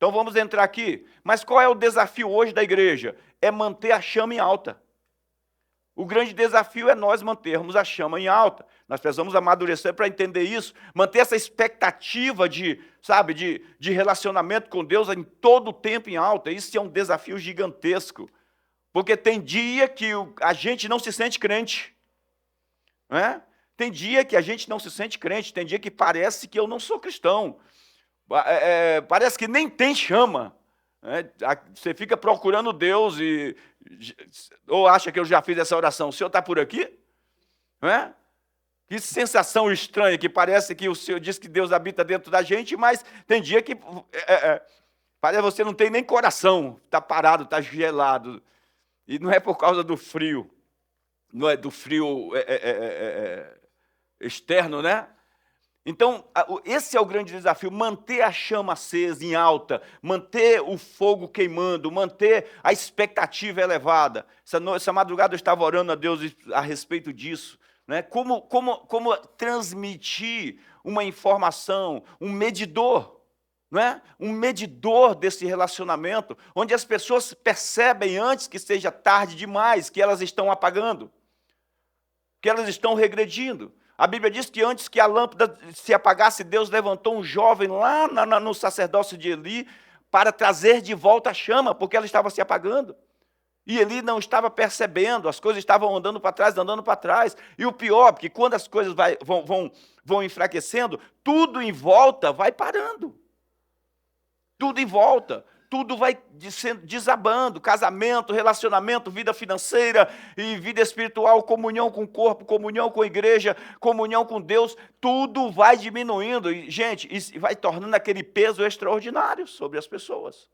Então vamos entrar aqui. Mas qual é o desafio hoje da igreja? É manter a chama em alta. O grande desafio é nós mantermos a chama em alta. Nós precisamos amadurecer para entender isso, manter essa expectativa de relacionamento com Deus em todo o tempo em alta. Isso é um desafio gigantesco. Porque tem dia que a gente não se sente crente. Não é? Tem dia que a gente não se sente crente, tem dia que parece que eu não sou cristão. Parece que nem tem chama. Você fica procurando Deus ou acha que eu já fiz essa oração. O Senhor está por aqui? Não é? Que sensação estranha, que parece que o Senhor diz que Deus habita dentro da gente, mas tem dia que parece que você não tem nem coração, está parado, está gelado. E não é por causa do frio, não é do frio externo, né? Então, esse é o grande desafio, manter a chama acesa, em alta, manter o fogo queimando, manter a expectativa elevada. Essa madrugada eu estava orando a Deus a respeito disso, né? Como transmitir uma informação, um medidor, não é? Um medidor desse relacionamento, onde as pessoas percebem antes que seja tarde demais, que elas estão apagando, que elas estão regredindo. A Bíblia diz que antes que a lâmpada se apagasse, Deus levantou um jovem lá no sacerdócio de Eli para trazer de volta a chama, porque ela estava se apagando. E Eli não estava percebendo, as coisas estavam andando para trás. E o pior, porque quando as coisas vão enfraquecendo, tudo em volta vai parando. Tudo em volta. Tudo vai desabando, casamento, relacionamento, vida financeira e vida espiritual, comunhão com o corpo, comunhão com a igreja, comunhão com Deus, tudo vai diminuindo. E, gente, isso vai tornando aquele peso extraordinário sobre as pessoas.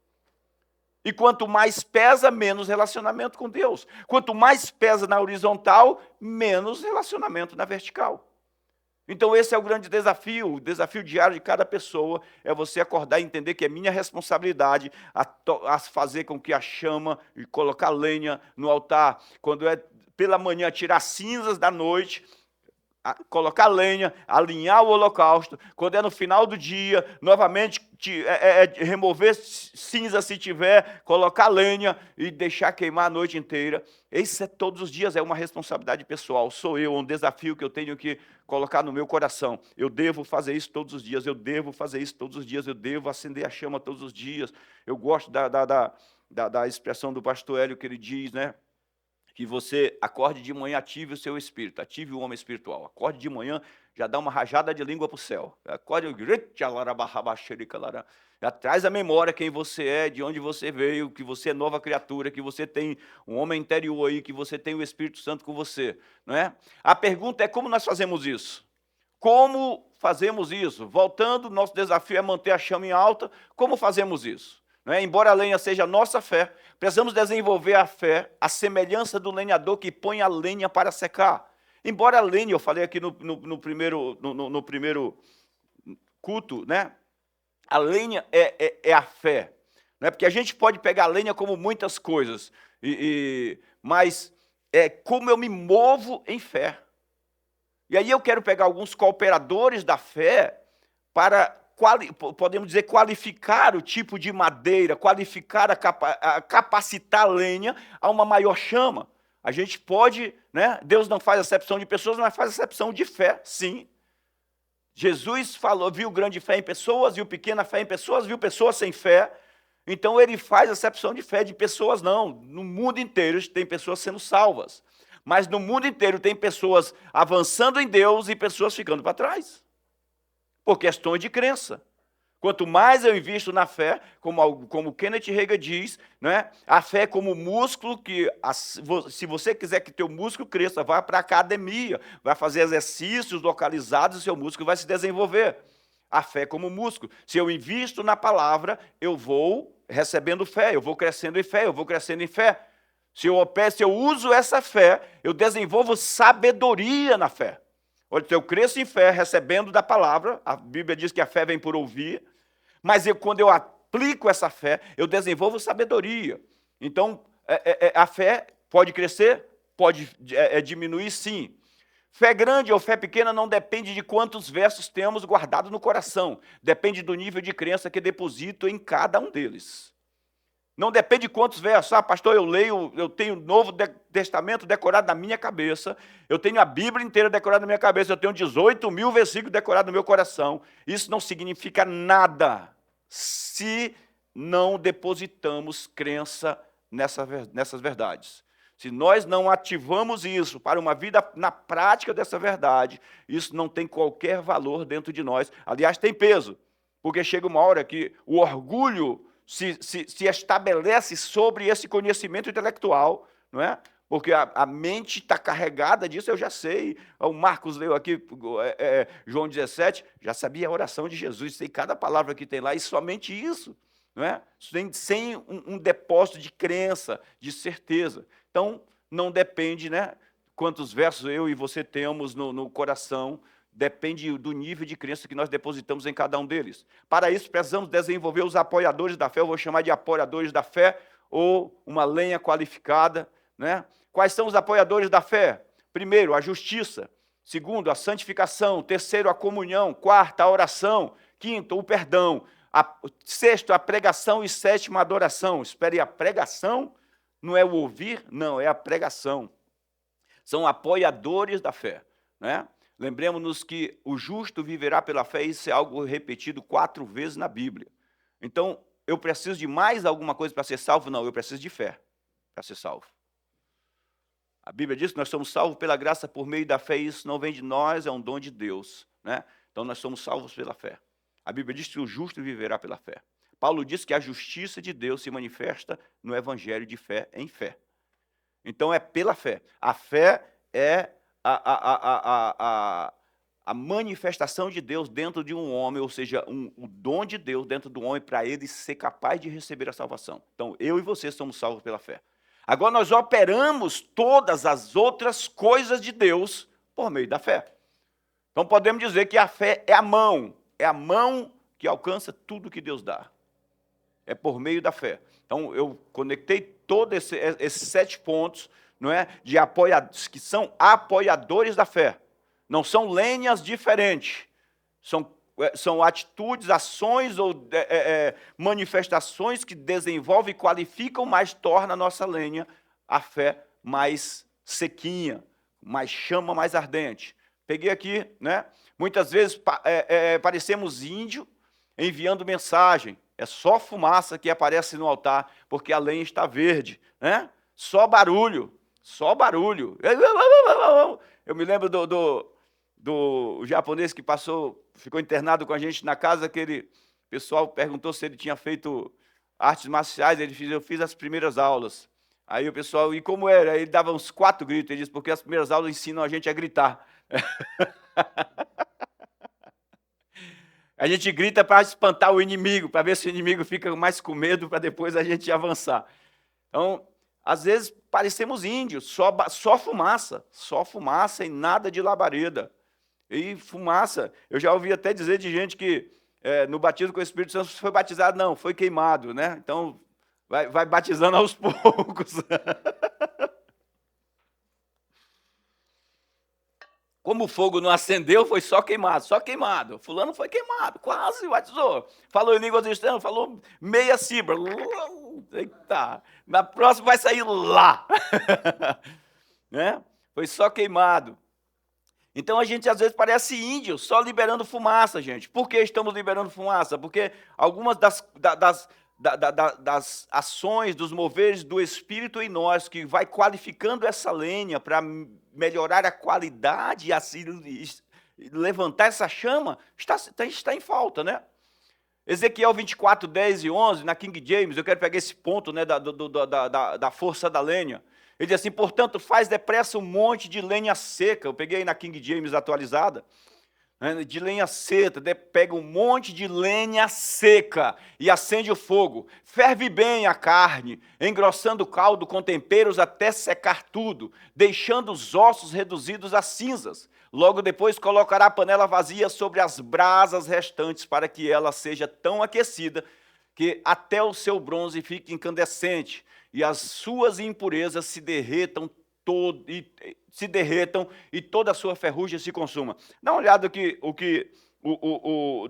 E quanto mais pesa, menos relacionamento com Deus. Quanto mais pesa na horizontal, menos relacionamento na vertical. Então esse é o grande desafio, o desafio diário de cada pessoa, é você acordar e entender que é minha responsabilidade a fazer com que a chama e colocar lenha no altar, quando é pela manhã tirar cinzas da noite, colocar lenha, alinhar o holocausto, quando é no final do dia, novamente remover cinza se tiver, colocar lenha e deixar queimar a noite inteira. Isso é todos os dias, é uma responsabilidade pessoal, sou eu, um desafio que eu tenho que colocar no meu coração. Eu devo fazer isso todos os dias, eu devo fazer isso todos os dias, eu devo acender a chama todos os dias. Eu gosto da expressão do pastor Hélio que ele diz, né? Que você acorde de manhã, ative o seu espírito, ative o homem espiritual. Acorde de manhã, já dá uma rajada de língua para o céu. Acorde, já traz a memória quem você é, de onde você veio, que você é nova criatura, que você tem um homem interior aí, que você tem o Espírito Santo com você. Não é? A pergunta é como nós fazemos isso? Como fazemos isso? Voltando, nosso desafio é manter a chama em alta. Como fazemos isso? Embora a lenha seja a nossa fé, precisamos desenvolver a fé, a semelhança do lenhador que põe a lenha para secar. Embora a lenha, eu falei aqui no primeiro culto, né? A lenha é a fé. Né? Porque a gente pode pegar a lenha como muitas coisas, mas é como eu me movo em fé. E aí eu quero pegar alguns cooperadores da fé para, podemos dizer, qualificar o tipo de madeira, qualificar, capacitar a lenha a uma maior chama. A gente pode, né? Deus não faz acepção de pessoas, mas faz acepção de fé, sim. Jesus falou, viu grande fé em pessoas, viu pequena fé em pessoas, viu pessoas sem fé. Então ele faz acepção de fé de pessoas, não. No mundo inteiro tem pessoas sendo salvas. Mas no mundo inteiro tem pessoas avançando em Deus e pessoas ficando para trás. Por questões de crença. Quanto mais eu invisto na fé, como Kenneth Hagin diz, né, a fé é como músculo que, se você quiser que teu músculo cresça, vai para a academia, vai fazer exercícios localizados e seu músculo vai se desenvolver. A fé é como músculo. Se eu invisto na palavra, eu vou recebendo fé, eu vou crescendo em fé, eu vou crescendo em fé. Se eu uso essa fé, eu desenvolvo sabedoria na fé. Olha, eu cresço em fé, recebendo da palavra, a Bíblia diz que a fé vem por ouvir, mas quando eu aplico essa fé, eu desenvolvo sabedoria. Então, a fé pode crescer, pode diminuir, sim. Fé grande ou fé pequena não depende de quantos versos temos guardado no coração. Depende do nível de crença que deposito em cada um deles. Não depende de quantos versos. Ah, pastor, eu tenho o Novo Testamento decorado na minha cabeça, eu tenho a Bíblia inteira decorada na minha cabeça, eu tenho 18 mil versículos decorados no meu coração. Isso não significa nada se não depositamos crença nessas verdades. Se nós não ativamos isso para uma vida na prática dessa verdade, isso não tem qualquer valor dentro de nós. Aliás, tem peso, porque chega uma hora que o orgulho se estabelece sobre esse conhecimento intelectual, não é? Porque a mente está carregada disso, eu já sei. O Marcos leu aqui, João 17, já sabia a oração de Jesus, sei cada palavra que tem lá, e somente isso, não é? Sem um depósito de crença, de certeza. Então, não depende, né, quantos versos eu e você temos no coração, depende do nível de crença que nós depositamos em cada um deles. Para isso, precisamos desenvolver os apoiadores da fé, eu vou chamar de apoiadores da fé, ou uma lenha qualificada, né? Quais são os apoiadores da fé? Primeiro, a justiça. Segundo, a santificação. Terceiro, a comunhão. Quarto, a oração. Quinto, o perdão. Sexto, a pregação. E sétimo, a adoração. Espere, a pregação não é o ouvir, não, é a pregação. São apoiadores da fé, né? Lembremos-nos que o justo viverá pela fé, isso é algo repetido 4 vezes na Bíblia. Então, eu preciso de mais alguma coisa para ser salvo? Não, eu preciso de fé para ser salvo. A Bíblia diz que nós somos salvos pela graça por meio da fé, e isso não vem de nós, é um dom de Deus, né? Então, nós somos salvos pela fé. A Bíblia diz que o justo viverá pela fé. Paulo diz que a justiça de Deus se manifesta no evangelho de fé em fé. Então, é pela fé. A fé é a manifestação de Deus dentro de um homem, ou seja, o dom de Deus dentro do homem para ele ser capaz de receber a salvação. Então, eu e você somos salvos pela fé. Agora, nós operamos todas as outras coisas de Deus por meio da fé. Então, podemos dizer que a fé é a mão que alcança tudo que Deus dá. É por meio da fé. Então, eu conectei todos esses 7 pontos, não é, que são apoiadores da fé. Não são lenhas diferentes. São atitudes, ações ou manifestações que desenvolvem e qualificam, mas torna a nossa lenha, a fé, mais sequinha, mais chama, mais ardente. Peguei aqui, né? Muitas vezes parecemos índio enviando mensagem. É só fumaça que aparece no altar, porque a lenha está verde, né? Só barulho, só barulho. Eu me lembro do japonês que ficou internado com a gente na casa, o pessoal perguntou se ele tinha feito artes marciais, eu fiz as primeiras aulas. Aí o pessoal, e como era? Aí ele dava uns 4 gritos, ele disse, porque as primeiras aulas ensinam a gente a gritar. A gente grita para espantar o inimigo, para ver se o inimigo fica mais com medo, para depois a gente avançar. Então, às vezes parecemos índios, só fumaça e nada de labareda. E fumaça, eu já ouvi até dizer de gente que no batismo com o Espírito Santo foi batizado, não, foi queimado, né? Então, vai batizando aos poucos. Como o fogo não acendeu, foi só queimado. Fulano foi queimado, quase batizou. Falou em línguas estranhas, falou meia cibra. Eita, na próxima vai sair lá. Né? Foi só queimado. Então a gente às vezes parece índio, só liberando fumaça, gente. Por que estamos liberando fumaça? Porque algumas das ações, dos moveres do Espírito em nós, que vai qualificando essa lenha para melhorar a qualidade e assim levantar essa chama, está em falta, né? Ezequiel 24, 10 e 11, na King James, eu quero pegar esse ponto, né, da força da lenha. Ele diz assim, portanto, faz depressa um monte de lenha seca. Eu peguei na King James atualizada. De lenha seca, pega um monte de lenha seca e acende o fogo. Ferve bem a carne, engrossando o caldo com temperos até secar tudo, deixando os ossos reduzidos a cinzas. Logo depois colocará a panela vazia sobre as brasas restantes, para que ela seja tão aquecida que até o seu bronze fique incandescente e as suas impurezas se derretam se derretam e toda a sua ferrugem se consuma. Dá uma olhada o que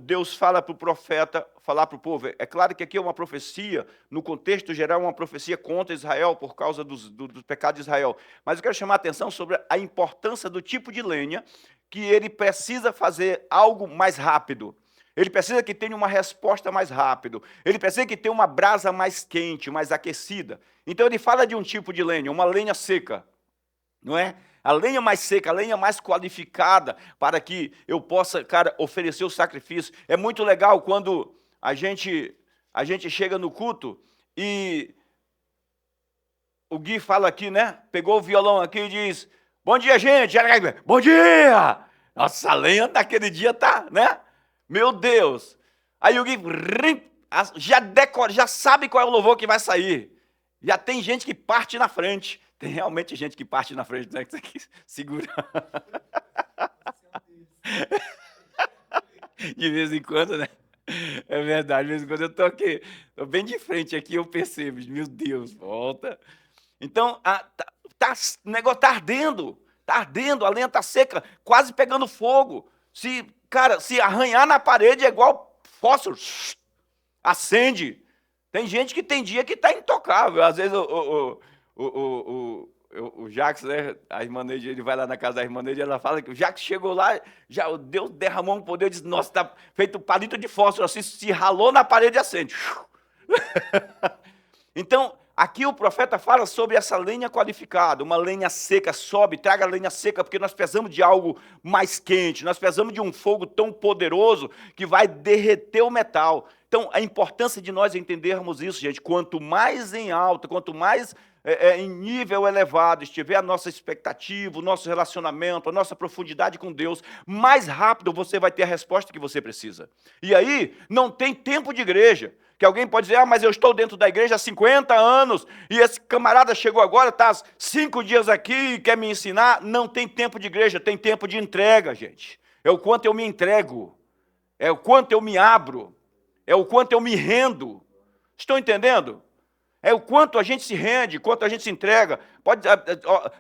Deus fala para o profeta, falar para o povo. É claro que aqui é uma profecia, no contexto geral, uma profecia contra Israel, por causa do pecado de Israel. Mas eu quero chamar a atenção sobre a importância do tipo de lenha, que ele precisa fazer algo mais rápido. Ele precisa que tenha uma resposta mais rápido. Ele precisa que tenha uma brasa mais quente, mais aquecida. Então ele fala de um tipo de lenha, uma lenha seca, não é? A lenha mais seca, a lenha mais qualificada para que eu possa, cara, oferecer o sacrifício. É muito legal quando a gente chega no culto e o Gui fala aqui, né? Pegou o violão aqui e diz: bom dia, gente! Bom dia! Nossa, a lenha daquele dia tá, né? Meu Deus! Aí o Gui já sabe qual é o louvor que vai sair. Já tem gente que parte na frente. Tem realmente gente que parte na frente, né? Que você quer segurar. De vez em quando, né? É verdade, de vez em quando eu tô aqui, tô bem de frente aqui, eu percebo, meu Deus, volta. Então, o negócio tá ardendo, a lenha tá seca, quase pegando fogo. Cara, se arranhar na parede é igual fósforo, acende. Tem gente que tem dia que tá intocável. Às vezes o Jacques, né, a irmã Neide, ele vai lá na casa da irmã Neide, ela fala que o Jacques chegou lá, já Deus derramou um poder, disse: nossa, tá feito palito de fósforo, assim, se ralou na parede, acende. Então, aqui o profeta fala sobre essa lenha qualificada, uma lenha seca. Sobe, traga a lenha seca, porque nós precisamos de algo mais quente, nós precisamos de um fogo tão poderoso que vai derreter o metal. Então, a importância de nós entendermos isso, gente, quanto mais em alta, quanto mais em nível elevado estiver a nossa expectativa, o nosso relacionamento, a nossa profundidade com Deus, mais rápido você vai ter a resposta que você precisa. E aí, não tem tempo de igreja. Que alguém pode dizer: mas eu estou dentro da igreja há 50 anos, e esse camarada chegou agora, está 5 dias aqui e quer me ensinar. Não tem tempo de igreja, tem tempo de entrega, gente. É o quanto eu me entrego, é o quanto eu me abro, é o quanto eu me rendo. Estão entendendo? É o quanto a gente se rende, quanto a gente se entrega.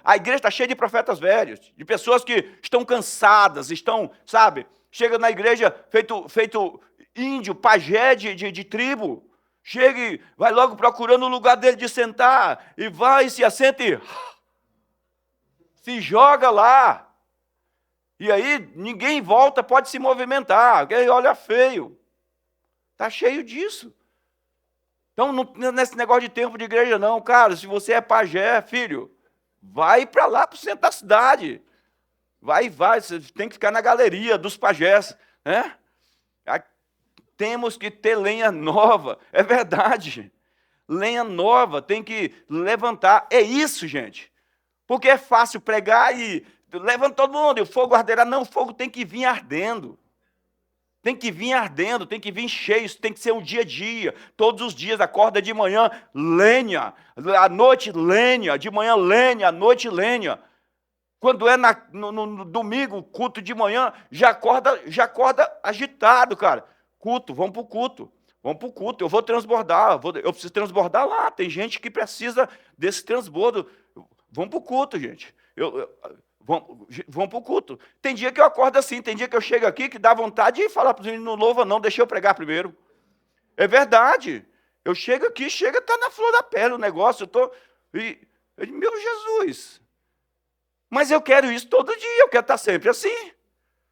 A igreja está cheia de profetas velhos, de pessoas que estão cansadas, sabe, chega na igreja feito índio, pajé de tribo, chega e vai logo procurando o lugar dele de sentar, e vai, se assenta e se joga lá. E aí ninguém volta, pode se movimentar, alguém olha feio. Está cheio disso. Então, não nesse negócio de tempo de igreja, não, cara. Se você é pajé, filho, vai para lá, para o centro da cidade. Vai, você tem que ficar na galeria dos pajés, né? Temos que ter lenha nova, é verdade. Lenha nova, tem que levantar. É isso, gente. Porque é fácil pregar e levanta todo mundo, e o fogo arderá. Não, o fogo tem que vir ardendo. Tem que vir ardendo, tem que vir cheio, isso tem que ser um dia a dia. Todos os dias, acorda de manhã, lenha. À noite, lenha. De manhã, lenha. À noite, lenha. Quando é no domingo, culto de manhã, já acorda agitado, cara. Culto, vamos para o culto. Vamos para o culto, eu vou transbordar, eu preciso transbordar lá. Tem gente que precisa desse transbordo. Vamos para o culto, gente. Vamos para o culto. Tem dia que eu acordo assim, tem dia que eu chego aqui que dá vontade de falar para os meninos: não louva não, deixa eu pregar primeiro. É verdade. Eu chego aqui, está na flor da pele o negócio. Meu Jesus. Mas eu quero isso todo dia, eu quero estar sempre assim.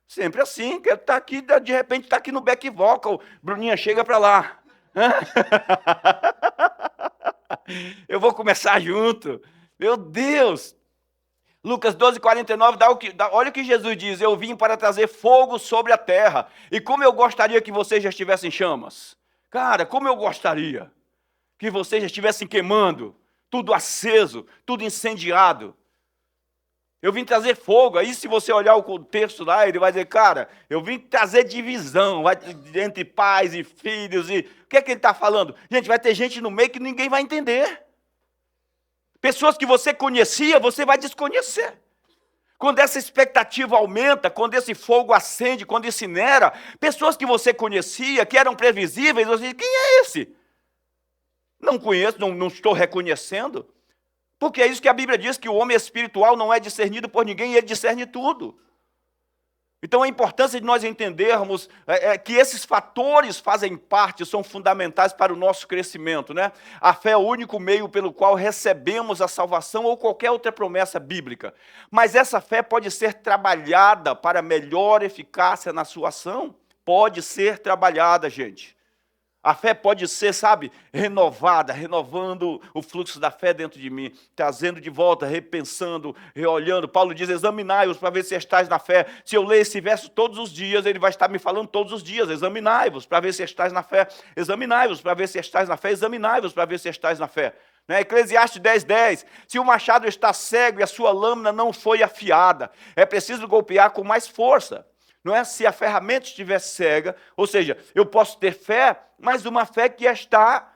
Sempre assim, quero estar aqui, de repente está aqui no back vocal. Bruninha, chega para lá. Eu vou começar junto. Meu Deus. Lucas 12:49, olha o que Jesus diz: eu vim para trazer fogo sobre a terra. E como eu gostaria que vocês já estivessem em chamas. Cara, como eu gostaria que vocês já estivessem queimando, tudo aceso, tudo incendiado. Eu vim trazer fogo. Aí, se você olhar o texto lá, ele vai dizer: cara, eu vim trazer divisão entre pais e filhos. E o que é que ele está falando? Gente, vai ter gente no meio que ninguém vai entender. Pessoas que você conhecia, você vai desconhecer. Quando essa expectativa aumenta, quando esse fogo acende, quando incinera, pessoas que você conhecia, que eram previsíveis, você diz: quem é esse? Não conheço, não estou reconhecendo. Porque é isso que a Bíblia diz, que o homem espiritual não é discernido por ninguém, e ele discerne tudo. Então a importância de nós entendermos que esses fatores fazem parte, são fundamentais para o nosso crescimento, né? A fé é o único meio pelo qual recebemos a salvação ou qualquer outra promessa bíblica. Mas essa fé pode ser trabalhada para melhor eficácia na sua ação? Pode ser trabalhada, gente. A fé pode ser, sabe, renovada, renovando o fluxo da fé dentro de mim, trazendo de volta, repensando, reolhando. Paulo diz, examinai-vos para ver se estáis na fé. Se eu ler esse verso todos os dias, ele vai estar me falando todos os dias, examinai-vos para ver se estáis na fé, examinai-vos para ver se estáis na fé, examinai-vos para ver se estáis na fé. Né? Eclesiastes 10:10, se o machado está cego e a sua lâmina não foi afiada, é preciso golpear com mais força. Não é? Se a ferramenta estiver cega, ou seja, eu posso ter fé, mas uma fé que está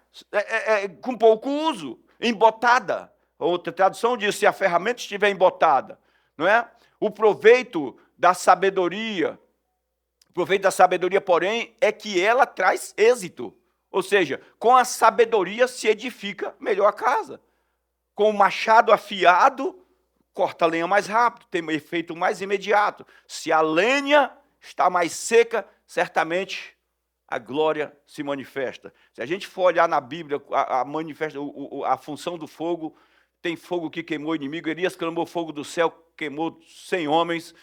com pouco uso, embotada. Outra tradução diz, se a ferramenta estiver embotada. Não é? O proveito da sabedoria, porém, é que ela traz êxito. Ou seja, com a sabedoria se edifica melhor a casa. Com o machado afiado, corta a lenha mais rápido, tem um efeito mais imediato. Se a lenha está mais seca, certamente a glória se manifesta. Se a gente for olhar na Bíblia a função do fogo, tem fogo que queimou o inimigo, Elias clamou fogo do céu, queimou 100 homens,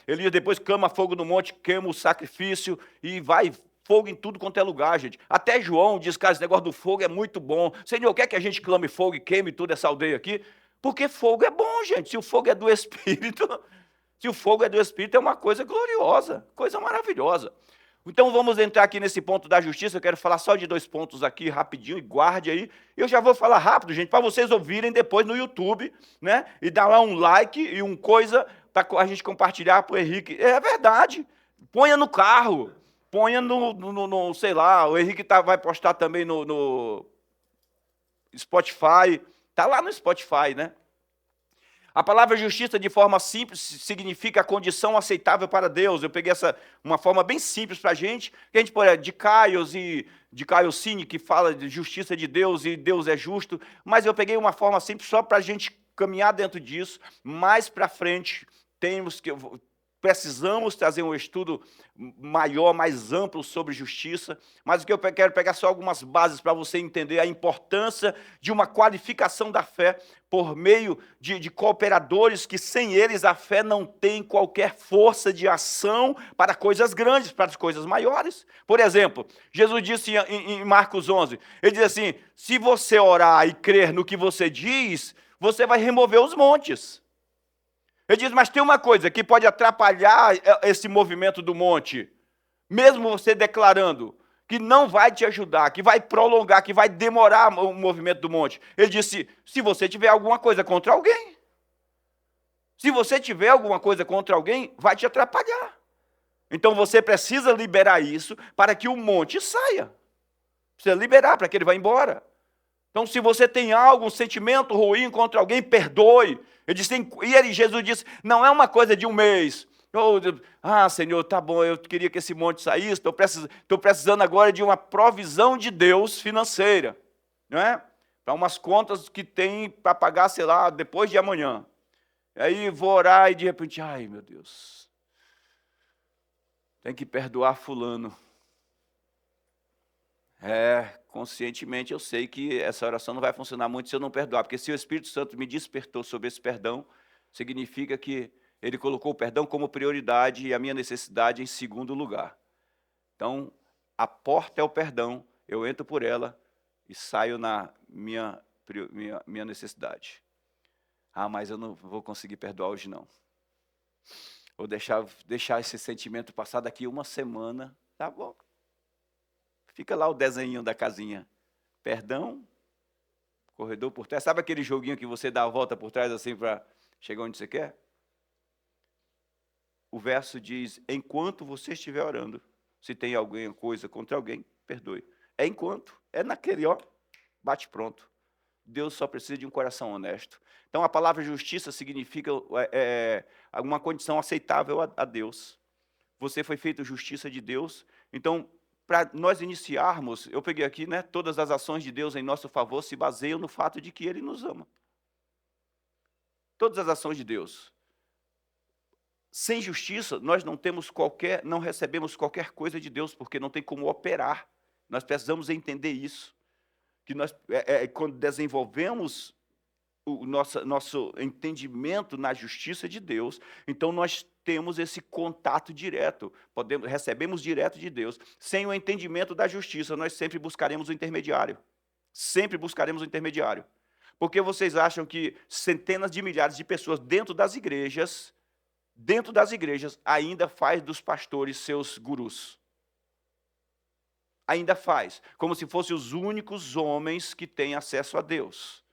Elias depois clama fogo no monte, queima o sacrifício, e vai fogo em tudo quanto é lugar, gente. Até João diz, cara, esse negócio do fogo é muito bom. Senhor, quer que a gente clame fogo e queime toda essa aldeia aqui? Porque fogo é bom, gente. Se o fogo é do Espírito, se o fogo é do Espírito, é uma coisa gloriosa, coisa maravilhosa. Então vamos entrar aqui nesse ponto da justiça. Eu quero falar só de 2 pontos aqui, rapidinho, e guarde aí. Eu já vou falar rápido, gente, para vocês ouvirem depois no YouTube, né? E dar lá um like e um coisa para a gente compartilhar para o Henrique. É verdade. Ponha no carro, ponha no sei lá, o Henrique vai postar também no Spotify. Está lá no Spotify, né? A palavra justiça, de forma simples, significa a condição aceitável para Deus. Eu peguei uma forma bem simples para a gente pode, de Caios e de Caio Cine, que fala de justiça de Deus e Deus é justo, mas eu peguei uma forma simples só para a gente caminhar dentro disso. Mais para frente, precisamos trazer um estudo maior, mais amplo sobre justiça, mas o que eu quero pegar só algumas bases para você entender a importância de uma qualificação da fé por meio de cooperadores que sem eles a fé não tem qualquer força de ação para coisas grandes, para as coisas maiores. Por exemplo, Jesus disse em Marcos 11, ele diz assim, se você orar e crer no que você diz, você vai remover os montes. Ele diz, mas tem uma coisa que pode atrapalhar esse movimento do monte, mesmo você declarando que não vai te ajudar, que vai prolongar, que vai demorar o movimento do monte. Ele disse, se você tiver alguma coisa contra alguém, se você tiver alguma coisa contra alguém, vai te atrapalhar. Então você precisa liberar isso para que o monte saia. Precisa liberar para que ele vá embora. Então, se você tem algo, um sentimento ruim contra alguém, perdoe. Jesus disse, não é uma coisa de um mês. Senhor, tá bom, eu queria que esse monte saísse, estou precisando agora de uma provisão de Deus financeira. Não é? Para umas contas que tem para pagar, sei lá, depois de amanhã. Aí vou orar e de repente, ai meu Deus, tem que perdoar fulano. Conscientemente eu sei que essa oração não vai funcionar muito se eu não perdoar, porque se o Espírito Santo me despertou sobre esse perdão, significa que ele colocou o perdão como prioridade e a minha necessidade em segundo lugar. Então, a porta é o perdão, eu entro por ela e saio na minha necessidade. Mas eu não vou conseguir perdoar hoje não. Vou deixar esse sentimento passar daqui uma semana, tá bom. Fica lá o desenho da casinha. Perdão, corredor por trás. Sabe aquele joguinho que você dá a volta por trás assim para chegar onde você quer? O verso diz, enquanto você estiver orando, se tem alguma coisa contra alguém, perdoe. É enquanto, é naquele, bate pronto. Deus só precisa de um coração honesto. Então a palavra justiça significa uma condição aceitável a Deus. Você foi feito justiça de Deus, então para nós iniciarmos, eu peguei aqui, né, todas as ações de Deus em nosso favor se baseiam no fato de que Ele nos ama. Todas as ações de Deus. Sem justiça, nós não recebemos qualquer coisa de Deus, porque não tem como operar. Nós precisamos entender isso. Que nós, quando desenvolvemos o nosso entendimento na justiça de Deus, então nós temos esse contato direto, recebemos direto de Deus. Sem o entendimento da justiça, nós sempre buscaremos o intermediário. Sempre buscaremos o intermediário. Porque vocês acham que centenas de milhares de pessoas dentro das igrejas, ainda faz dos pastores seus gurus? Ainda faz, como se fossem os únicos homens que têm acesso a Deus.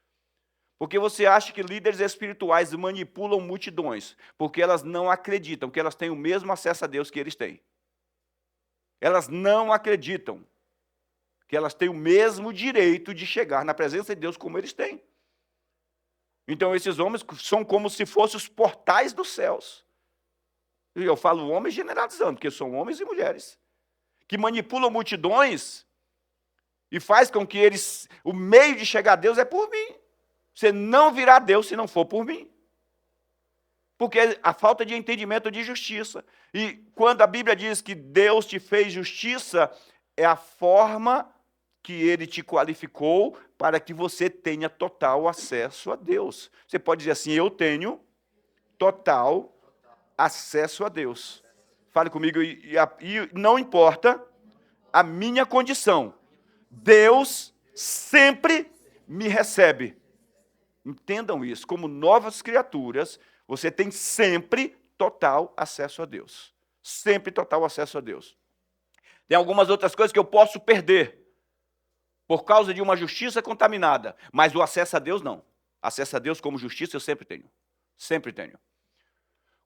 Porque você acha que líderes espirituais manipulam multidões, porque elas não acreditam que elas têm o mesmo acesso a Deus que eles têm. Elas não acreditam que elas têm o mesmo direito de chegar na presença de Deus como eles têm. Então, esses homens são como se fossem os portais dos céus. E eu falo homens generalizando, porque são homens e mulheres que manipulam multidões e faz com que o meio de chegar a Deus é por mim. Você não virá a Deus se não for por mim. Porque a falta de entendimento de justiça. E quando a Bíblia diz que Deus te fez justiça, é a forma que Ele te qualificou para que você tenha total acesso a Deus. Você pode dizer assim, eu tenho total acesso a Deus. Fale comigo, e não importa a minha condição, Deus sempre me recebe. Entendam isso, como novas criaturas, você tem sempre total acesso a Deus. Sempre total acesso a Deus. Tem algumas outras coisas que eu posso perder por causa de uma justiça contaminada, mas o acesso a Deus não. Acesso a Deus como justiça eu sempre tenho. Sempre tenho.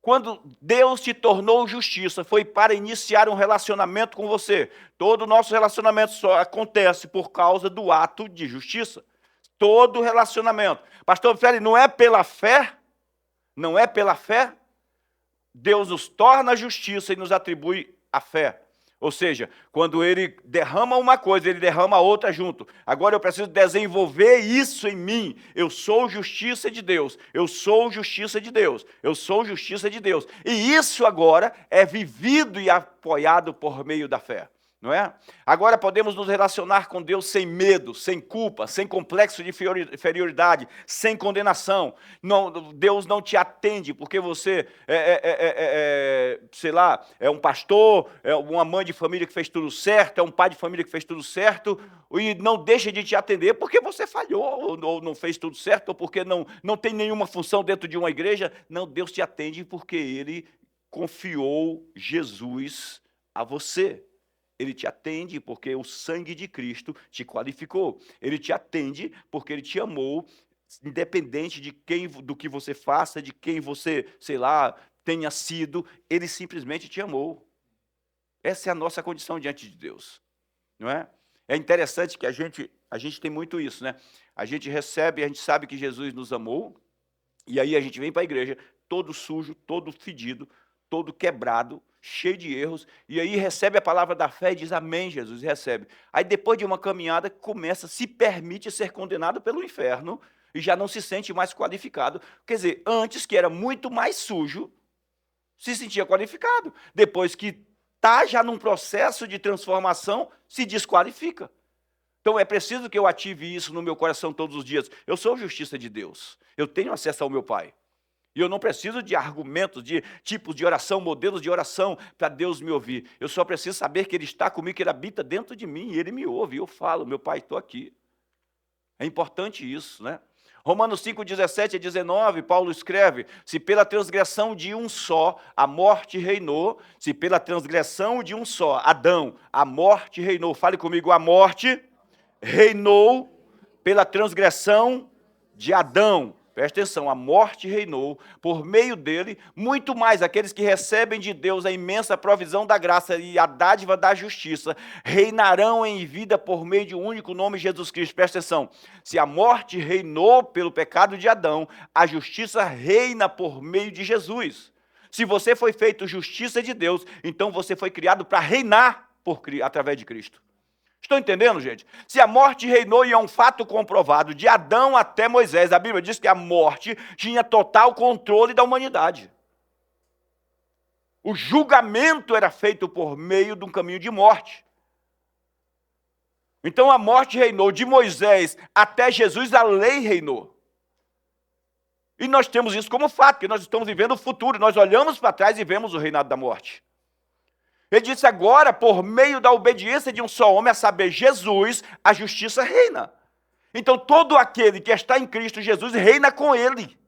Quando Deus te tornou justiça, foi para iniciar um relacionamento com você. Todo o nosso relacionamento só acontece por causa do ato de justiça. Todo relacionamento. Pastor Félix, não é pela fé? Não é pela fé? Deus nos torna justiça e nos atribui a fé. Ou seja, quando Ele derrama uma coisa, Ele derrama outra junto. Agora eu preciso desenvolver isso em mim. Eu sou justiça de Deus. Eu sou justiça de Deus. Eu sou justiça de Deus. E isso agora é vivido e apoiado por meio da fé. Não é? Agora podemos nos relacionar com Deus sem medo, sem culpa, sem complexo de inferioridade, sem condenação. Não, Deus não te atende porque você sei lá, é um pastor, é uma mãe de família que fez tudo certo, é um pai de família que fez tudo certo, e não deixa de te atender porque você falhou, ou não fez tudo certo, ou porque não tem nenhuma função dentro de uma igreja. Não, Deus te atende porque Ele confiou Jesus a você. Ele te atende porque o sangue de Cristo te qualificou. Ele te atende porque Ele te amou, independente do que você faça, de quem você, sei lá, tenha sido, Ele simplesmente te amou. Essa é a nossa condição diante de Deus. Não é? É interessante que a gente tem muito isso, né? A gente recebe, a gente sabe que Jesus nos amou, e aí a gente vem para a igreja todo sujo, todo fedido, todo quebrado, cheio de erros, e aí recebe a palavra da fé e diz, amém, Jesus, e recebe. Aí depois de uma caminhada, se permite ser condenado pelo inferno, e já não se sente mais qualificado. Quer dizer, antes que era muito mais sujo, se sentia qualificado. Depois que está já num processo de transformação, se desqualifica. Então é preciso que eu ative isso no meu coração todos os dias. Eu sou justiça de Deus, eu tenho acesso ao meu Pai. E eu não preciso de argumentos, de tipos de oração, modelos de oração para Deus me ouvir. Eu só preciso saber que Ele está comigo, que Ele habita dentro de mim, e Ele me ouve. E eu falo, meu Pai, estou aqui. É importante isso, né? Romanos 5, 17 a 19, Paulo escreve, se pela transgressão de um só a morte reinou, se pela transgressão de um só, Adão, a morte reinou. Fale comigo, a morte reinou pela transgressão de Adão. Presta atenção, a morte reinou, por meio dele, muito mais aqueles que recebem de Deus a imensa provisão da graça e a dádiva da justiça, reinarão em vida por meio de um único nome, Jesus Cristo. Presta atenção, se a morte reinou pelo pecado de Adão, a justiça reina por meio de Jesus. Se você foi feito justiça de Deus, então você foi criado para reinar através de Cristo. Estão entendendo, gente? Se a morte reinou, e é um fato comprovado, de Adão até Moisés, a Bíblia diz que a morte tinha total controle da humanidade. O julgamento era feito por meio de um caminho de morte. Então a morte reinou de Moisés até Jesus, a lei reinou. E nós temos isso como fato, que nós estamos vivendo o futuro. Nós olhamos para trás e vemos o reinado da morte. Ele disse agora, por meio da obediência de um só homem, a saber, Jesus, a justiça reina. Então todo aquele que está em Cristo Jesus reina com ele.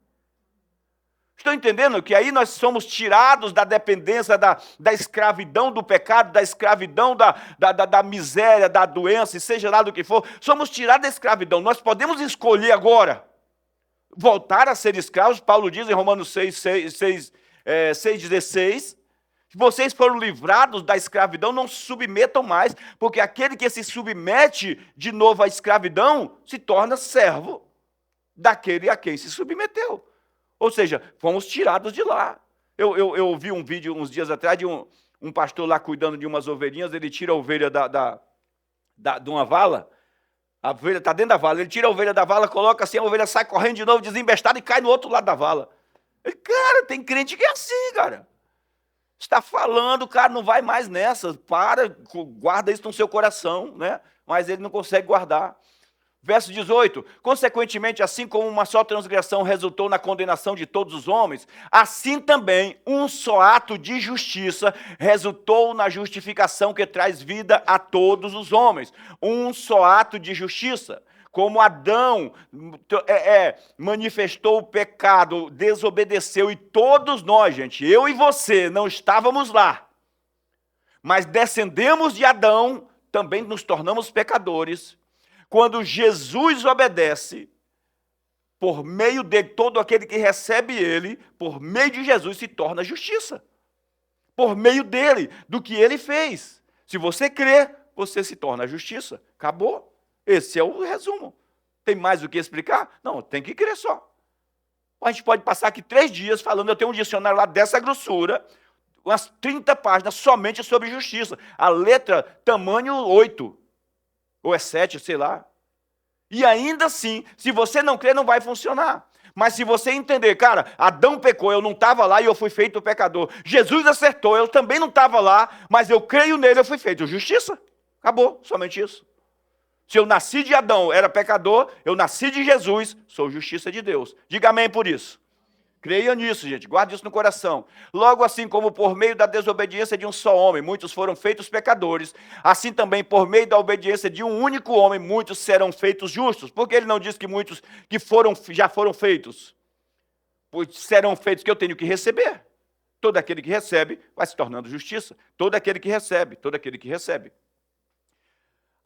Estão entendendo que aí nós somos tirados da dependência, da escravidão do pecado, da escravidão da miséria, da doença, e seja lá do que for. Somos tirados da escravidão. Nós podemos escolher agora voltar a ser escravos. Paulo diz em Romanos 6,16, que vocês foram livrados da escravidão, não se submetam mais, porque aquele que se submete de novo à escravidão se torna servo daquele a quem se submeteu. Ou seja, fomos tirados de lá. Eu vi um vídeo uns dias atrás de um pastor lá cuidando de umas ovelhinhas. Ele tira a ovelha de uma vala. A ovelha está dentro da vala. Ele tira a ovelha da vala, coloca assim, a ovelha sai correndo de novo, desembestada, e cai no outro lado da vala. Cara, tem crente que é assim, cara. Está falando, cara, não vai mais nessa. Para, guarda isso no seu coração, né? Mas ele não consegue guardar. Verso 18, consequentemente, assim como uma só transgressão resultou na condenação de todos os homens, assim também um só ato de justiça resultou na justificação que traz vida a todos os homens. Um só ato de justiça. Como Adão manifestou o pecado, desobedeceu, e todos nós, gente, eu e você, não estávamos lá, mas descendemos de Adão, também nos tornamos pecadores. Quando Jesus obedece, por meio dele, todo aquele que recebe ele, por meio de Jesus, se torna justiça. Por meio dele, do que ele fez. Se você crê, você se torna justiça. Acabou. Esse é o resumo. Tem mais o que explicar? Não, tem que crer só. A gente pode passar aqui 3 dias falando, eu tenho um dicionário lá dessa grossura, umas 30 páginas somente sobre justiça. A letra tamanho 8. Ou é 7, sei lá. E ainda assim, se você não crer, não vai funcionar. Mas se você entender, cara, Adão pecou, eu não estava lá e eu fui feito pecador. Jesus acertou, eu também não estava lá, mas eu creio nele, eu fui feito justiça. Acabou, somente isso. Se eu nasci de Adão, era pecador, eu nasci de Jesus, sou justiça de Deus. Diga amém por isso. Creia nisso, gente, guarde isso no coração. Logo assim como por meio da desobediência de um só homem, muitos foram feitos pecadores, assim também por meio da obediência de um único homem, muitos serão feitos justos. Porque ele não diz que muitos que já foram feitos? Pois serão feitos que eu tenho que receber. Todo aquele que recebe vai se tornando justiça. Todo aquele que recebe, todo aquele que recebe.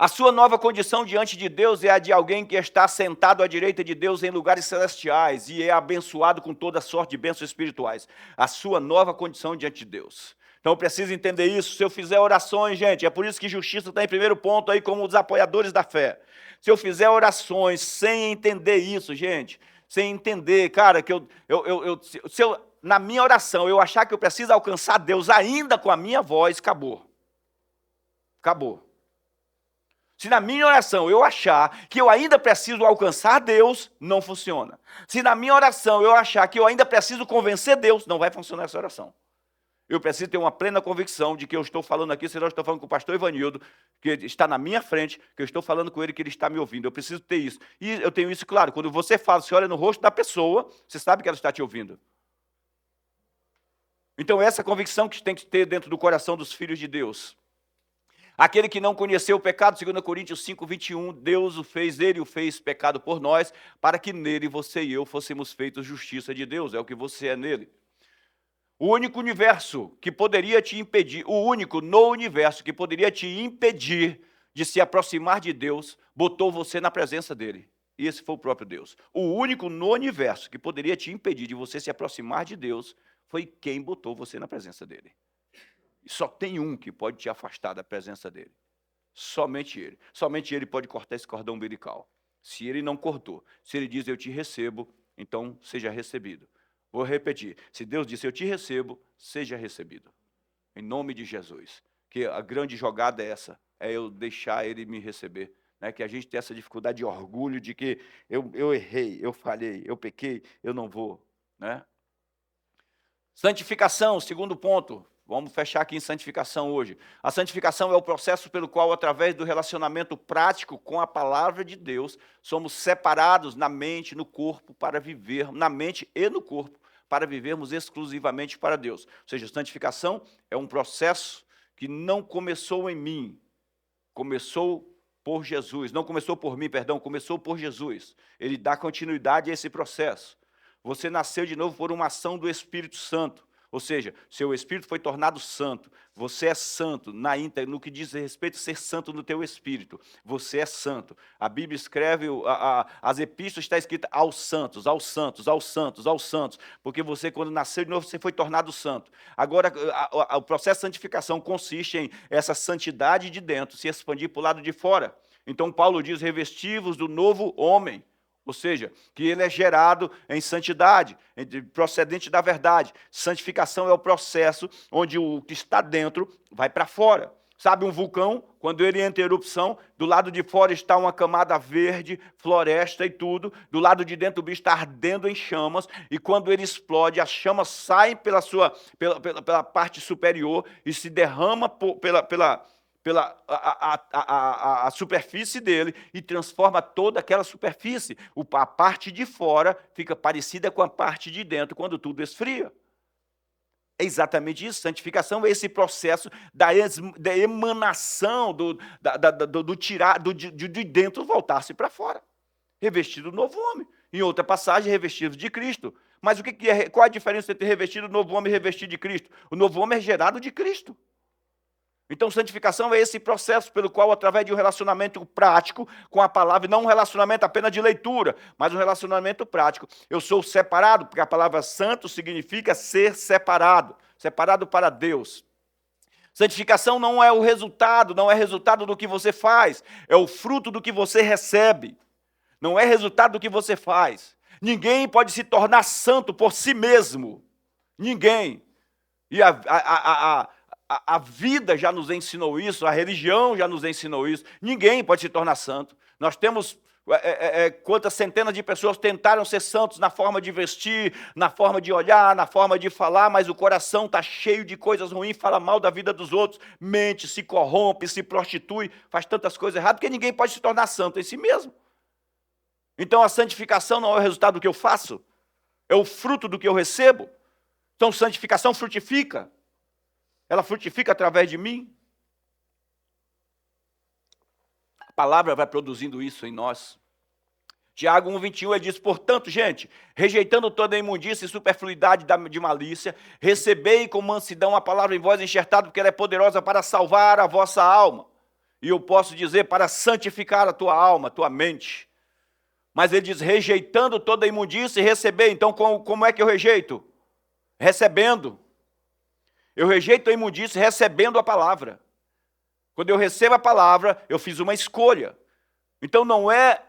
A sua nova condição diante de Deus é a de alguém que está sentado à direita de Deus em lugares celestiais e é abençoado com toda sorte de bênçãos espirituais. A sua nova condição diante de Deus. Então eu preciso entender isso. Se eu fizer orações, gente, é por isso que justiça está em primeiro ponto aí como os apoiadores da fé. Se eu fizer orações sem entender isso, gente, sem entender, cara, que na minha oração eu achar que eu preciso alcançar Deus ainda com a minha voz, acabou. Acabou. Se na minha oração eu achar que eu ainda preciso alcançar Deus, não funciona. Se na minha oração eu achar que eu ainda preciso convencer Deus, não vai funcionar essa oração. Eu preciso ter uma plena convicção de que eu estou falando aqui, se eu estou falando com o pastor Ivanildo, que está na minha frente, que eu estou falando com ele, que ele está me ouvindo. Eu preciso ter isso. E eu tenho isso claro. Quando você fala, você olha no rosto da pessoa, você sabe que ela está te ouvindo. Então essa convicção que tem que ter dentro do coração dos filhos de Deus. Aquele que não conheceu o pecado, 2 Coríntios 5, 21, Deus ele o fez pecado por nós, para que nele você e eu fôssemos feitos justiça de Deus, é o que você é nele. O único universo que poderia te impedir, o único no universo que poderia te impedir de se aproximar de Deus, botou você na presença dele. E esse foi o próprio Deus. O único no universo que poderia te impedir de você se aproximar de Deus, foi quem botou você na presença dele. Só tem um que pode te afastar da presença dele. Somente ele. Somente ele pode cortar esse cordão umbilical. Se ele não cortou, se ele diz eu te recebo, então seja recebido. Vou repetir. Se Deus disse eu te recebo, seja recebido. Em nome de Jesus. Que a grande jogada é essa. é eu deixar ele me receber. Né? Que a gente tem essa dificuldade de orgulho de que eu errei, eu falhei, eu pequei, eu não vou. Né? Santificação, segundo ponto. Vamos fechar aqui em santificação hoje. A santificação é o processo pelo qual, através do relacionamento prático com a palavra de Deus, somos separados na mente, no corpo, para viver, na mente e no corpo, para vivermos exclusivamente para Deus. Ou seja, santificação é um processo que não começou em mim, começou por Jesus. Não começou por mim, perdão, começou por Jesus. Ele dá continuidade a esse processo. Você nasceu de novo por uma ação do Espírito Santo. Ou seja, seu espírito foi tornado santo. Você é santo na íntegra, no que diz respeito a ser santo no teu espírito. Você é santo. A Bíblia escreve, as epístolas está escrita aos santos, aos santos, aos santos, aos santos. Porque você, quando nasceu de novo, você foi tornado santo. Agora, o processo de santificação consiste em essa santidade de dentro se expandir para o lado de fora. Então, Paulo diz, revestivos do novo homem. Ou seja, que ele é gerado em santidade, procedente da verdade. Santificação é o processo onde o que está dentro vai para fora. Sabe um vulcão, quando ele entra em erupção, do lado de fora está uma camada verde, floresta e tudo, do lado de dentro o bicho está ardendo em chamas, e quando ele explode, as chamas saem pela parte superior e se derrama pela superfície dele e transforma toda aquela superfície. A parte de fora fica parecida com a parte de dentro quando tudo esfria. É exatamente isso. Santificação é esse processo da emanação de dentro voltar-se para fora. Revestido do novo homem. Em outra passagem, revestido de Cristo. Mas qual a diferença entre revestido do novo homem e revestido de Cristo? O novo homem é gerado de Cristo. Então, santificação é esse processo pelo qual, através de um relacionamento prático com a palavra, não um relacionamento apenas de leitura, mas um relacionamento prático. Eu sou separado, porque a palavra santo significa ser separado, separado para Deus. Santificação não é o resultado, não é resultado do que você faz, é o fruto do que você recebe. Não é resultado do que você faz. Ninguém pode se tornar santo por si mesmo. Ninguém. E a vida já nos ensinou isso, a religião já nos ensinou isso. Ninguém pode se tornar santo. Nós temos quantas centenas de pessoas tentaram ser santos na forma de vestir, na forma de olhar, na forma de falar, mas o coração está cheio de coisas ruins, fala mal da vida dos outros, mente, se corrompe, se prostitui, faz tantas coisas erradas, porque ninguém pode se tornar santo em si mesmo. Então a santificação não é o resultado do que eu faço, é o fruto do que eu recebo. Então santificação frutifica. Ela frutifica através de mim. A palavra vai produzindo isso em nós. Tiago 1,21, ele diz, portanto, gente, rejeitando toda a imundícia e superfluidade de malícia, recebei com mansidão a palavra em vós enxertada, porque ela é poderosa para salvar a vossa alma. E eu posso dizer, para santificar a tua alma, a tua mente. Mas ele diz, rejeitando toda a imundícia e receber. Então, como é que eu rejeito? Recebendo. Eu rejeito a imundícia recebendo a palavra. Quando eu recebo a palavra, eu fiz uma escolha. Então não é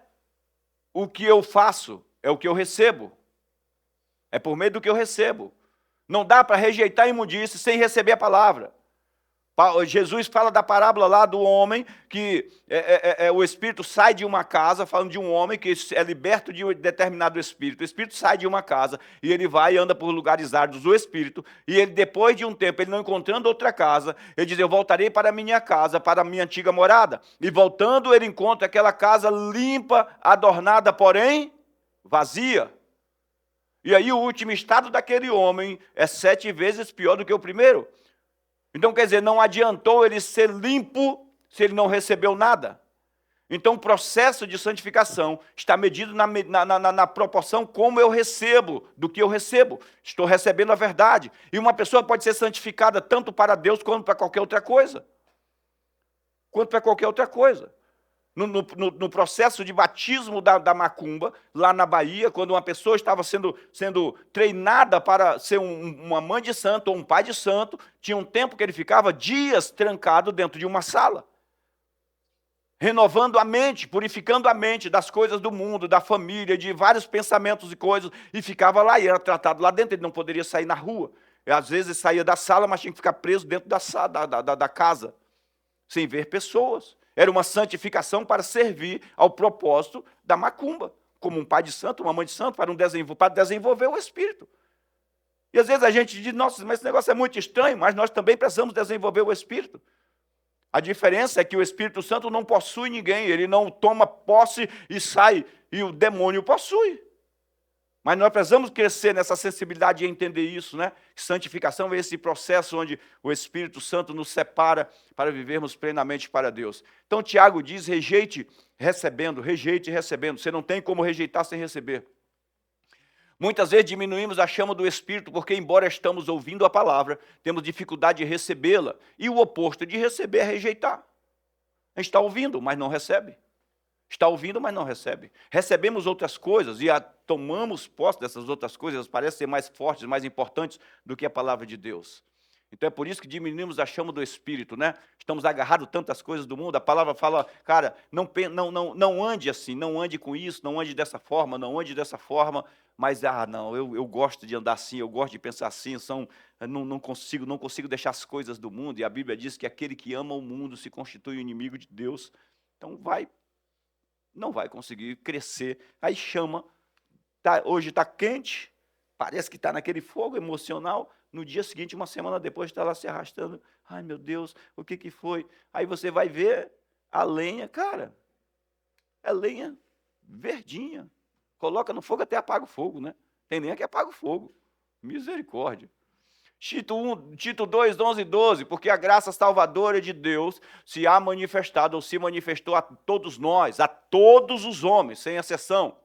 o que eu faço, é o que eu recebo. É por meio do que eu recebo. Não dá para rejeitar a imundícia sem receber a palavra. Jesus fala da parábola lá do homem que o espírito sai de uma casa, falando de um homem que é liberto de um determinado espírito. O espírito sai de uma casa e ele vai e anda por lugares áridos do espírito. E ele, depois de um tempo, ele não encontrando outra casa, ele diz, eu voltarei para a minha casa, para a minha antiga morada. E voltando, ele encontra aquela casa limpa, adornada, porém vazia. E aí o último estado daquele homem é 7 vezes pior do que o primeiro. Então, quer dizer, não adiantou ele ser limpo se ele não recebeu nada. Então, o processo de santificação está medido na proporção como eu recebo, do que eu recebo. Estou recebendo a verdade. E uma pessoa pode ser santificada tanto para Deus quanto para qualquer outra coisa. No processo de batismo da macumba, lá na Bahia, quando uma pessoa estava sendo treinada para ser uma mãe de santo ou um pai de santo, tinha um tempo que ele ficava dias trancado dentro de uma sala, renovando a mente, purificando a mente das coisas do mundo, da família, de vários pensamentos e coisas, e ficava lá, e era tratado lá dentro, ele não poderia sair na rua. Às vezes saía da sala, mas tinha que ficar preso dentro da casa. sem ver pessoas. Era uma santificação para servir ao propósito da macumba, como um pai de santo, uma mãe de santo, para desenvolver o espírito. E às vezes a gente diz, nossa, mas esse negócio é muito estranho, mas nós também precisamos desenvolver o espírito. A diferença é que o Espírito Santo não possui ninguém, ele não toma posse e sai, e o demônio possui. Mas nós precisamos crescer nessa sensibilidade e entender isso, né? Santificação é esse processo onde o Espírito Santo nos separa para vivermos plenamente para Deus. Então, Tiago diz, rejeite recebendo, rejeite recebendo. Você não tem como rejeitar sem receber. Muitas vezes diminuímos a chama do Espírito, porque embora estamos ouvindo a palavra, temos dificuldade de recebê-la. E o oposto de receber é rejeitar. A gente está ouvindo, mas não recebe. Está ouvindo, mas não recebe. Recebemos outras coisas e tomamos posse dessas outras coisas, elas parecem ser mais fortes, mais importantes do que a palavra de Deus. Então é por isso que diminuímos a chama do Espírito, né? Estamos agarrados a tantas coisas do mundo. A palavra fala, cara, não ande assim, não ande com isso, não ande dessa forma, não ande dessa forma. Mas, não, eu gosto de andar assim, eu gosto de pensar assim, não consigo deixar as coisas do mundo. E a Bíblia diz que aquele que ama o mundo se constitui o inimigo de Deus. Então não vai conseguir crescer. Aí chama, hoje está quente, parece que está naquele fogo emocional. No dia seguinte, uma semana depois, está lá se arrastando. Ai, meu Deus, o que foi? Aí você vai ver a lenha, cara, é lenha verdinha. Coloca no fogo até apaga o fogo, né? Tem lenha que apaga o fogo. Misericórdia. Tito 2, 11 e 12, porque a graça salvadora de Deus se há manifestado, ou se manifestou a todos nós, a todos os homens, sem exceção.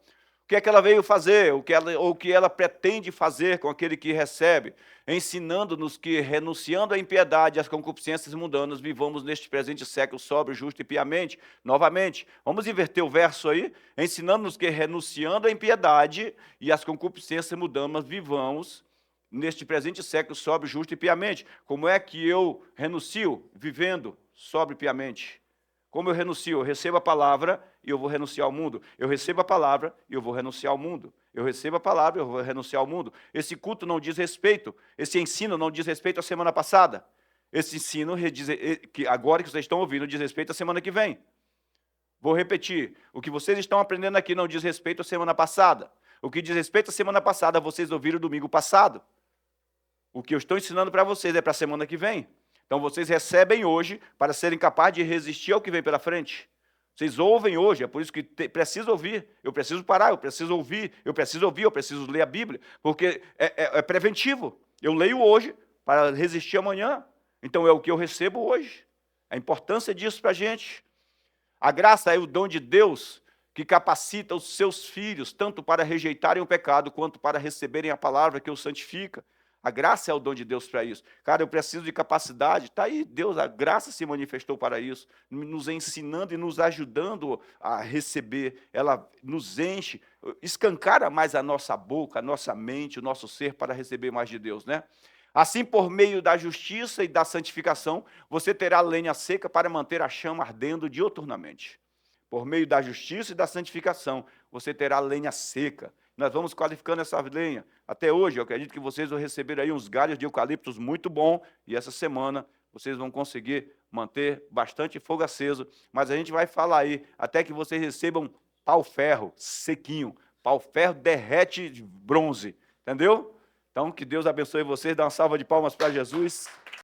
O que é que ela veio fazer? O que ela pretende fazer com aquele que recebe? Ensinando-nos que, renunciando à impiedade e às concupiscências mundanas, vivamos neste presente século sóbrio, justo e piamente. Novamente, vamos inverter o verso aí? Ensinando-nos que, renunciando à impiedade e às concupiscências mundanas, vivamos neste presente século sóbrio, justo e piamente. Como é que eu renuncio? Vivendo sóbrio e piamente. Como eu renuncio? Eu recebo a palavra e eu vou renunciar ao mundo. Eu recebo a palavra e eu vou renunciar ao mundo. Eu recebo a palavra e eu vou renunciar ao mundo. Esse culto não diz respeito, esse ensino não diz respeito à semana passada. Esse ensino, que agora que vocês estão ouvindo, diz respeito à semana que vem. Vou repetir, o que vocês estão aprendendo aqui não diz respeito à semana passada. O que diz respeito à semana passada, vocês ouviram domingo passado. O que eu estou ensinando para vocês é para a semana que vem. Então, vocês recebem hoje para serem capazes de resistir ao que vem pela frente. Vocês ouvem hoje, é por isso que preciso ouvir, eu preciso parar, eu preciso ouvir, eu preciso ler a Bíblia, porque é preventivo. Eu leio hoje para resistir amanhã, então é o que eu recebo hoje. A importância disso para a gente. A graça é o dom de Deus que capacita os seus filhos, tanto para rejeitarem o pecado, quanto para receberem a palavra que os santifica. A graça é o dom de Deus para isso. Cara, eu preciso de capacidade. Está aí, Deus, a graça se manifestou para isso, nos ensinando e nos ajudando a receber. Ela nos enche, escancara mais a nossa boca, a nossa mente, o nosso ser para receber mais de Deus, né? Assim, por meio da justiça e da santificação, você terá lenha seca para manter a chama ardendo diuturnamente. Por meio da justiça e da santificação, você terá lenha seca. Nós vamos qualificando essa lenha. Até hoje, eu acredito que vocês vão receber aí uns galhos de eucaliptos muito bom, e essa semana vocês vão conseguir manter bastante fogo aceso, mas a gente vai falar aí, até que vocês recebam pau-ferro sequinho. Pau-ferro derrete de bronze, entendeu? Então, que Deus abençoe vocês, dá uma salva de palmas para Jesus.